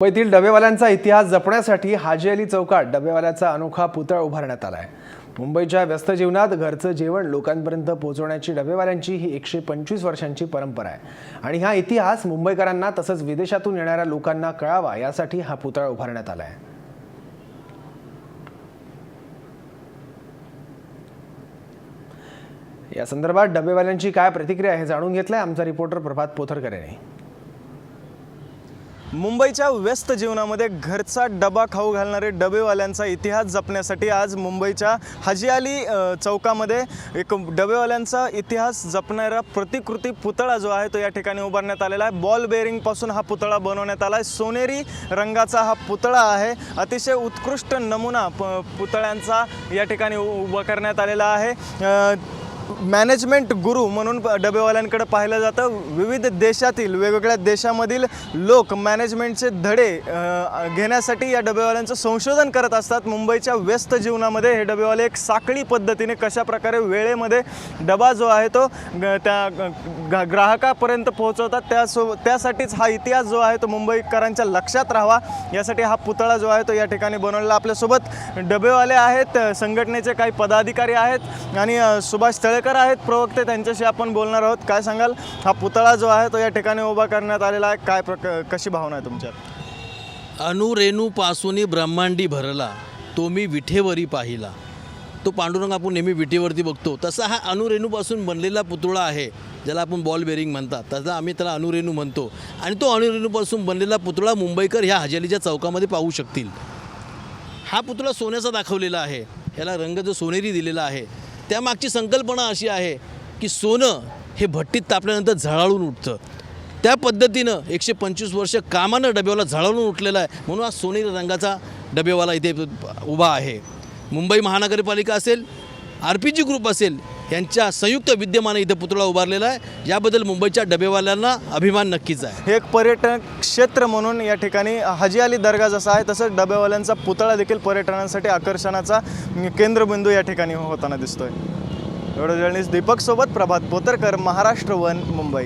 मुंबईतील डबेवाल्यांचा इतिहास जपण्यासाठी हाजी अली चौकात डबेवाल्याचा अनोखा पुतळा उभारण्यात आला आहे। मुंबईच्या व्यस्त जीवनात घरचं जेवण लोकांपर्यंत पोहोचवण्याची डबेवाल्यांची ही 125 वर्षांची परंपरा आहे आणि हा इतिहास मुंबईकरांना तसंच विदेशातून येणाऱ्या लोकांना कळावा यासाठी हा पुतळा उभारण्यात आला आहे। या संदर्भात डबेवाल्यांची काय प्रतिक्रिया आहे जाणून घेतलंय आमचा रिपोर्टर प्रभात पोथरकर यांनी। मुंबईच्या व्यस्त जीवनामध्ये घरचा डबा खाऊ घालणारे डबेवाल्यांचा इतिहास जपण्यासाठी आज मुंबईच्या हाजी अली चौकामध्ये एक डबेवाल्यांचा इतिहास जपणारा प्रतिकृती पुतळा जो आहे तो या ठिकाणी उभारण्यात आलेला आहे। बॉल बेअरिंगपासून हा पुतळा बनवण्यात आला आहे। सोनेरी रंगाचा हा पुतळा आहे। अतिशय उत्कृष्ट नमुना पुतळ्यांचा या ठिकाणी उभा करण्यात आलेला आहे। मॅनेजमेंट गुरु म्हणून डबेवाल्यांकडे पाहिलं जातं। विविध देशातील वेगवेगळ्या देशामधील लोक मॅनेजमेंटचे धडे घेण्यासाठी या डबेवाल्यांचं संशोधन करत असतात। मुंबईच्या व्यस्त जीवनामध्ये हे डबेवाले एक साखळी पद्धतीने कशा प्रकारे वेळेमध्ये डबा जो आहे तो त्या ग्राहकापर्यंत पोहोचवतात त्यासाठीच हा इतिहास जो आहे तो मुंबईकरांच्या लक्षात राहावा यासाठी हा पुतळा जो आहे तो या ठिकाणी बनवलेला। आपल्यासोबत डबेवाले आहेत, संघटनेचे काही पदाधिकारी आहेत आणि सुभाष तळेकर आहेत प्रवक्ते, त्यांच्याशी आपण बोलणार आहोत। काय सांगाल, हा पुतळा जो आहे तो या ठिकाणी उभा करण्यात आलेला आहे, काय कशी भावना आहे तुमच्यात? अणुरेणूपासून ब्रह्मांडी भरला, तो मी विठेवरी पाहिला। तो पांडुरंग आपण नेहमी विठेवरती बघतो, तसा हा अणुरेणूपासून बनलेला पुतळा आहे ज्याला आपण बॉल बेरिंग म्हणतात, तसा आम्ही त्याला अणुरेणू म्हणतो। आणि तो अणुरेणूपासून बनलेला पुतळा मुंबईकर ह्या हाजी अलीच्या चौकामध्ये पाहू शकतील। हा पुतळा सोन्याचा दाखवलेला आहे, याला रंग जो सोनेरी दिलेला आहे। त्यामागची संकल्पना अशी आहे की सोनं हे भट्टीत तापल्यानंतर झळाळून उठतं, त्या पद्धतीनं 125 वर्ष कामानं डबेवाला झळाळून उठलेला आहे, म्हणून हा सोनेरी रंगाचा डबेवाला इथे उभा आहे। मुंबई महानगरपालिका असेल, RPG ग्रुप असेल, यांच्या संयुक्त विद्यमाने इथे पुतळा उभारलेला आहे। याबद्दल मुंबईच्या डबेवाल्यांना अभिमान नक्कीच आहे। हे एक पर्यटन क्षेत्र म्हणून या ठिकाणी हाजी अली दर्गा जसा आहे तसंच डबेवाल्यांचा पुतळा देखील पर्यटनासाठी आकर्षणाचा केंद्रबिंदू या ठिकाणी होताना दिसतोय। व्हिडिओ जर्नलिस्ट दीपक सोबत प्रभात पोतरकर, महाराष्ट्र वन, मुंबई।